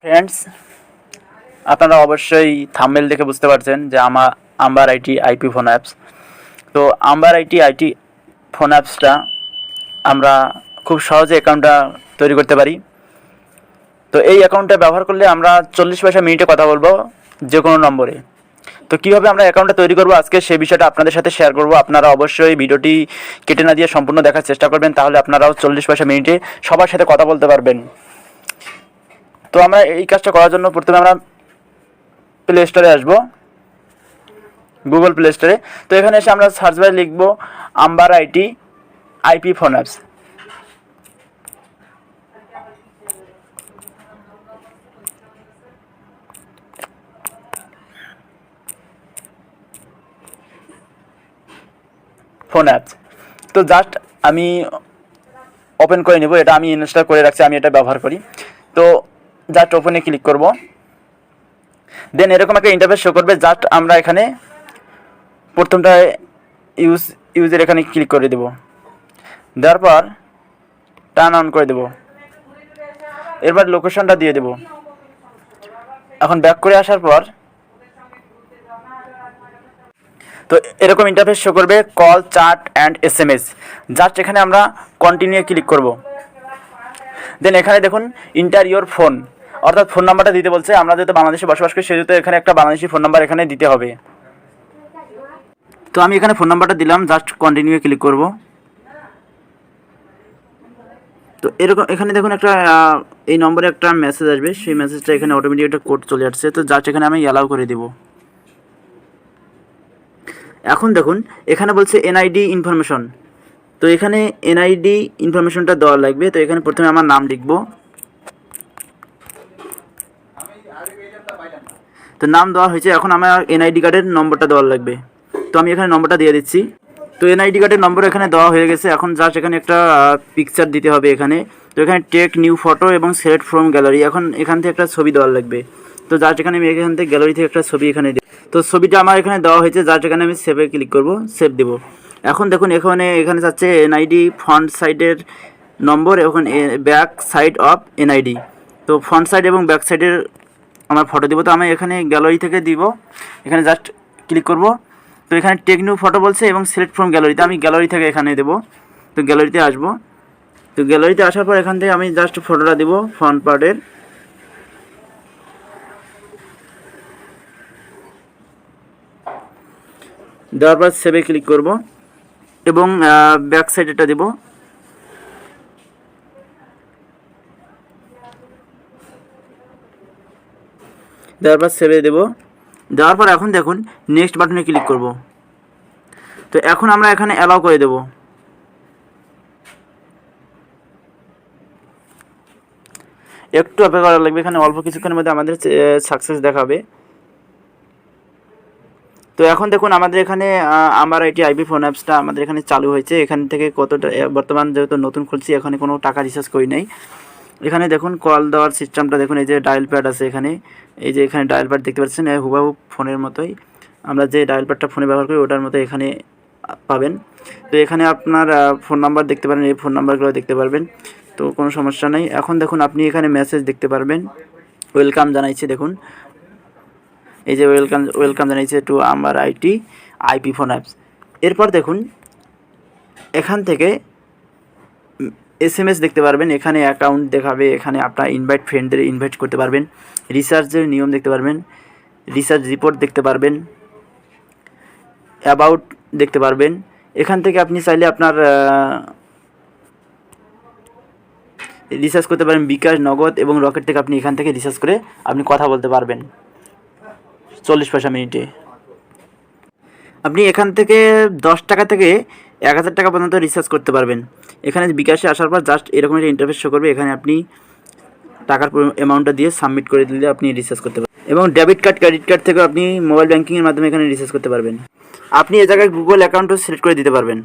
Friends, আপনারা অবশ্যই thumbnail দেখে বুঝতে পারছেন যে Amber IT IP phone apps. তো আম্বার আইটি ফোন অ্যাপসটা আমরা খুব সহজে অ্যাকাউন্টটা তৈরি করতে পারি। তো এই অ্যাকাউন্টটা ব্যবহার করলে আমরা 40 পয়সা মিনিটে কথা বলবো যে কোনো নম্বরে। তো কীভাবে আমরা অ্যাকাউন্টটা তৈরি করবো আজকে সেই বিষয়টা আপনাদের সাথে শেয়ার করব। আপনারা অবশ্যই ভিডিওটি কেটে না দিয়ে সম্পূর্ণ দেখার চেষ্টা করবেন, তাহলে আপনারাও 40 পয়সা মিনিটে সবার সাথে কথা বলতে পারবেন। তো আমরা এই কাজটা করার জন্য প্রথমে আমরা প্লে স্টোরে আসবো, গুগল প্লে স্টোরে। তো এখানে এসে আমরা সার্চ বারে লিখব Amber IT IP phone apps. Phone apps তো জাস্ট আমি ওপেন করে নেব। এটা আমি ইনস্টল করে রাখছি, আমি এটা ব্যবহার করি। তো জাস্ট ওপেনে ক্লিক করব, দেন এরকম একটা ইন্টারফেস শো করবে। জাস্ট আমরা এখানে প্রথমটায় ইউজের এখানে ক্লিক করে দেব, দেওয়ার পর টার্ন অন করে দেব। এরপর লোকেশনটা দিয়ে দেব। এখন ব্যাক করে আসার পর তো এরকম ইন্টারফেস শো করবে, call, chat and SMS। Just এখানে আমরা কন্টিনিউ ক্লিক করব। দেন এখানে দেখুন ইন্টার ইয়োর ফোন, অর্থাৎ ফোন নাম্বারটা দিতে বলছে। আমরা যেহেতু বাংলাদেশে বসবাস করি সেহেতু এখানে একটা বাংলাদেশি ফোন নাম্বার এখানে দিতে হবে। তো আমি এখানে ফোন নাম্বারটা দিলাম, জাস্ট কন্টিনিউ ক্লিক করব। তো এরকম এখানে দেখুন একটা এই নম্বরে একটা মেসেজ আসবে, সেই মেসেজটা এখানে অটোমেটিক একটা কোড চলে আসছে। তো জাস্ট এখানে আমি অ্যালাউ করে দেব। এখন দেখুন এখানে বলছে NID ইনফরমেশন। তো এখানে NID ইনফরমেশনটা দেওয়া লাগবে। তো এখানে প্রথমে আমার নাম লিখব। তো নাম দেওয়া হয়েছে, এখন আমার NID কার্ডের নম্বরটা দেওয়া লাগবে। তো আমি এখানে নম্বরটা দিয়ে দিচ্ছি। তো NID কার্ডের নম্বর এখানে দেওয়া হয়ে গেছে। এখন জাস্ট এখানে একটা পিকচার দিতে হবে এখানে। তো এখানে টেক নিউ ফটো এবং সিলেক্ট ফ্রম গ্যালারি, এখন এখান থেকে একটা ছবি দেওয়া লাগবে। তো জাস্ট এখানে আমি এখান থেকে গ্যালারি থেকে একটা ছবি এখানে দিই। তো ছবিটা আমার এখানে দেওয়া হয়েছে, জাস্ট এখানে আমি সেভে ক্লিক করব, সেভ দেব। এখন দেখুন এখানে যাচ্ছে NID ফ্রন্ট সাইডের নম্বর এবং ব্যাক সাইড অফ NID। তো ফ্রন্ট সাইড এবং ব্যাক সাইডের আমার ফটো দেবো। তো আমি এখানে গ্যালারি থেকে দিব, এখানে জাস্ট ক্লিক করব। তো এখানে টেক নিউ ফটো বলছে এবং সিলেক্ট ফ্রম গ্যালারিতে, আমি গ্যালারি থেকে এখানে দেবো। তো গ্যালারিতে আসব। তো গ্যালারিতে আসার পর এখান থেকে আমি জাস্ট ফটোটা দেবো ফ্রন্ট পার্টের। দেওয়ার পর সেভে ক্লিক করব এবং ব্যাক সাইডেরটা দেব। দেওয়ার পর সেভে দেব। দেওয়ার পর এখন দেখুন নেক্সট বাটনে ক্লিক করব। তো এখন আমরা এখানে অ্যালাউ করে দেব। একটু অপেক্ষা করা লাগবে, এখানে অল্প কিছুক্ষণের মধ্যে আমাদের সাকসেস দেখাবে। তো এখন দেখুন আমাদের এখানে আমার আইটি আইপি ফোন অ্যাপসটা আমাদের এখানে চালু হয়েছে। এখান থেকে কতটা বর্তমান যেহেতু নতুন খুলছি, এখানে কোনো টাকা রিচার্জ করি নাই। এখানে দেখুন কল দেওয়ার সিস্টেমটা দেখুন, এই যে ডায়াল প্যাড আছে এখানে, এই যে এখানে ডায়াল প্যাড দেখতে পাচ্ছেন, হুবাহু ফোনের মতোই আমরা যে ডায়াল প্যাডটা ফোনে ব্যবহার করি ওটার মতো এখানে পাবেন। তো এখানে আপনার ফোন নাম্বার দেখতে পারেন, এই ফোন নাম্বারগুলো দেখতে পারবেন। তো কোনো সমস্যা নেই। এখন দেখুন আপনি এখানে মেসেজ দেখতে পারবেন, ওয়েলকাম জানাইছে। দেখুন এই যে ওয়েলকাম জানাইছে টু আমার আইটি আইপি ফোন অ্যাপস। এরপর দেখুন এখান থেকে SMS দেখতে পারবেন, এখানে অ্যাকাউন্ট দেখাবে, এখানে আপনার ইনভাইট ফ্রেন্ডদের ইনভাইট করতে পারবেন, রিসার্চের নিয়ম দেখতে পারবেন, রিসার্চ রিপোর্ট দেখতে পারবেন, অ্যাবাউট দেখতে পারবেন। এখান থেকে আপনি চাইলে আপনার রিসার্চ করতে পারেন বিকাশ, নগদ এবং রকেট থেকে আপনি এখান থেকে রিসার্চ করে আপনি কথা বলতে পারবেন 40 পয়সা মিনিটে। আপনি এখান থেকে 10 টাকা থেকে 1000 টাকা পর্যন্ত রিচার্জ করতে পারবেন। এখানে বিকাশে আসার পর জাস্ট এরকম একটা ইন্টারফেস শো করবে, এখানে আপনি টাকার অ্যামাউন্টটা দিয়ে সাবমিট করে দিলে আপনি রিচার্জ করতে পারবেন। এবং ডেবিট কার্ড, ক্রেডিট কার্ড থেকেও আপনি মোবাইল ব্যাঙ্কিংয়ের মাধ্যমে এখানে রিচার্জ করতে পারবেন। আপনি এ জায়গায় গুগল অ্যাকাউন্টও সিলেক্ট করে দিতে পারবেন।